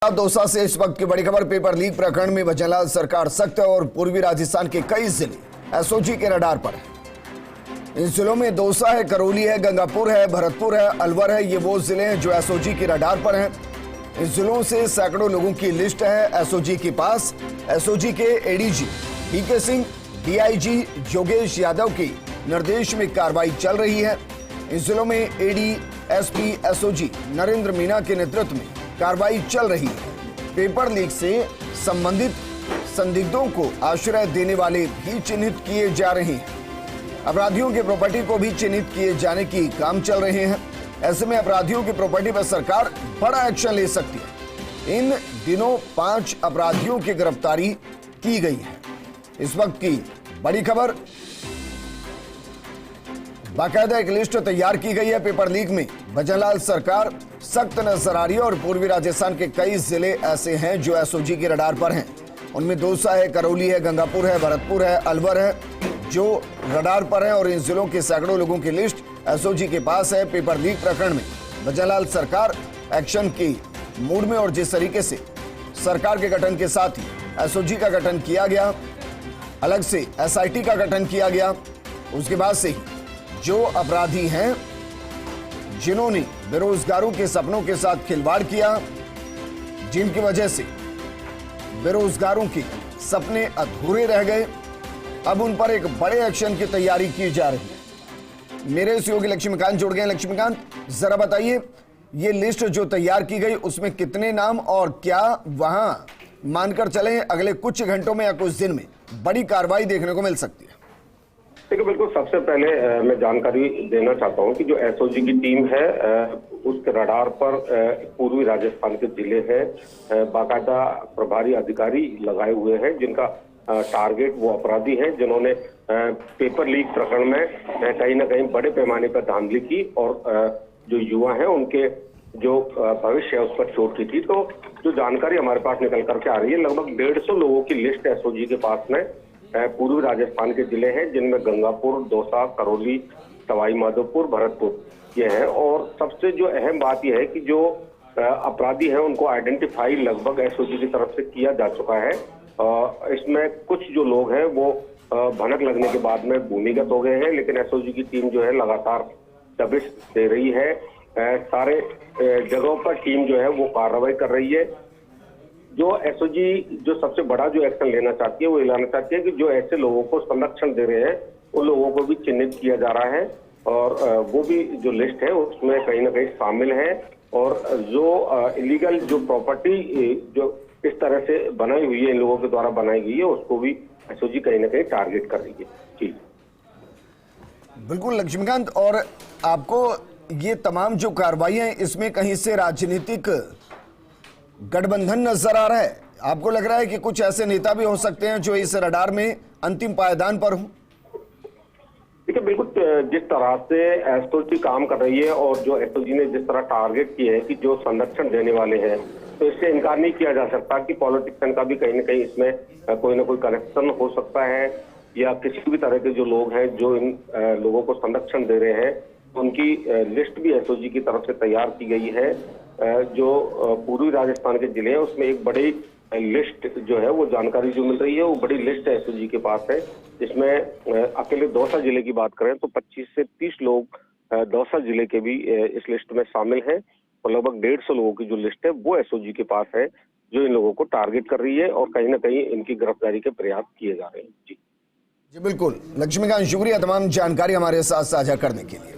दौसा से इस वक्त की बड़ी खबर। पेपर लीक प्रकरण में भजनलाल सरकार सख्त है और पूर्वी राजस्थान के कई जिले एसओजी के रडार पर है। इन जिलों में दौसा है, करौली है, गंगापुर है, भरतपुर है, अलवर है। ये वो जिले हैं जो एसओजी के रडार पर हैं। इन जिलों से सैकड़ों लोगों की लिस्ट है एसओजी के पास। एसओजी के एडीजी पीके सिंह, डीआईजी योगेश यादव के निर्देश में कार्रवाई चल रही है। इन जिलों में AD SP SOG Narendra Meena के नेतृत्व में कार्रवाई चल रही है। पेपर लीक से संबंधित संदिग्धों को आश्रय देने वाले भी चिन्हित किए जा रहे हैं। अपराधियों की प्रॉपर्टी को भी चिन्हित किए जाने की काम चल रहे हैं। ऐसे में अपराधियों की प्रॉपर्टी पर सरकार बड़ा एक्शन ले सकती है। इन दिनों 5 अपराधियों की गिरफ्तारी की गई है। इस वक्त की बड़ी खबर, बाकायदा एक लिस्ट तैयार की गई है। पेपर लीक में भजनलाल सरकार सख्त नजर आ रही है और पूर्वी राजस्थान के कई जिले ऐसे हैं जो एसओजी के रडार पर हैं। उनमें दौसा है, करौली है, गंगापुर है, भरतपुर है, अलवर है जो रडार पर है और इन जिलों के सैकड़ों लोगों की लिस्ट एसओजी के पास है। पेपर लीक प्रकरण में भजनलाल सरकार एक्शन की मूड में और जिस तरीके से सरकार के गठन के साथ ही एसओजी का गठन किया गया, अलग से एसआईटी का गठन किया गया, उसके बाद से ही जो अपराधी हैं जिन्होंने बेरोजगारों के सपनों के साथ खिलवाड़ किया, जिनकी वजह से बेरोजगारों के सपने अधूरे रह गए, अब उन पर एक बड़े एक्शन की तैयारी की जा रही है। मेरे सहयोगी लक्ष्मीकांत जुड़ गए। लक्ष्मीकांत, जरा बताइए ये लिस्ट जो तैयार की गई उसमें कितने नाम और क्या वहां मानकर चले अगले कुछ घंटों में या कुछ दिन में बड़ी कार्रवाई देखने को मिल सकती है? देखिए, बिल्कुल सबसे पहले मैं जानकारी देना चाहता हूं कि जो एसओजी की टीम है उसके रडार पर पूर्वी राजस्थान के जिले हैं। बाकायदा प्रभारी अधिकारी लगाए हुए हैं जिनका टारगेट वो अपराधी हैं जिन्होंने पेपर लीक प्रकरण में कहीं ना कहीं बड़े पैमाने पर धांधली की और जो युवा हैं उनके जो भविष्य है उस पर चोट की थी। तो जो जानकारी हमारे पास निकल करके आ रही है, लगभग 150 लोगों की लिस्ट एसओजी के पास में पूर्वी राजस्थान के जिले हैं जिनमें गंगापुर, दौसा, करौली, सवाई माधोपुर, भरतपुर ये हैं। और सबसे जो अहम बात यह है कि जो अपराधी हैं उनको आइडेंटिफाई लगभग एसओजी की तरफ से किया जा चुका है। इसमें कुछ जो लोग हैं वो भनक लगने के बाद में भूमिगत हो गए हैं, लेकिन एसओजी की टीम जो है लगातार दबिश दे रही है। सारे जगहों पर टीम जो है वो कार्रवाई कर रही है। जो एसओजी जो सबसे बड़ा जो एक्शन लेना चाहती है वो लाना चाहती है कि जो ऐसे लोगों को संरक्षण दे रहे हैं उन लोगों को भी चिन्हित किया जा रहा है और वो भी जो लिस्ट है उसमें कहीं ना कहीं शामिल है। और जो इलीगल जो प्रॉपर्टी जो इस तरह से बनाई हुई है, इन लोगों के द्वारा बनाई गई है, उसको भी एसओजी कहीं ना कहीं टारगेट कर रही है। जी बिल्कुल लक्ष्मीकांत, और आपको ये तमाम जो कार्रवाई है इसमें कहीं से राजनीतिक गठबंधन नजर आ रहा है? आपको लग रहा है कि कुछ ऐसे नेता भी हो सकते हैं जो इस रडार में अंतिम पायदान पर हों? देखिए, बिल्कुल जिस तरह से एसओजी काम कर रही है और जो एसओजी ने जिस तरह टारगेट किए हैं कि जो संरक्षण देने वाले हैं, तो इससे इनकार नहीं किया जा सकता कि पॉलिटिशियन का भी कहीं ना कहीं इसमें कोई ना कोई कनेक्शन हो सकता है या किसी भी तरह के जो लोग हैं जो इन लोगों को संरक्षण दे रहे हैं उनकी लिस्ट भी एसओजी की तरफ से तैयार की गई है। जो पूर्वी राजस्थान के जिले हैं उसमें एक बड़ी लिस्ट जो है वो जानकारी जो मिल रही है वो बड़ी लिस्ट एसओजी के पास है। जिसमें अकेले दौसा जिले की बात करें तो 25 से 30 लोग दौसा जिले के भी इस लिस्ट में शामिल हैं और लगभग 150 लोगों की जो लिस्ट है वो एसओजी के पास है जो इन लोगों को टारगेट कर रही है और कहीं ना कहीं इनकी गिरफ्तारी के प्रयास किए जा रहे हैं। जी बिल्कुल लक्ष्मीकांत, शुक्रिया तमाम जानकारी हमारे साथ साझा करने के लिए।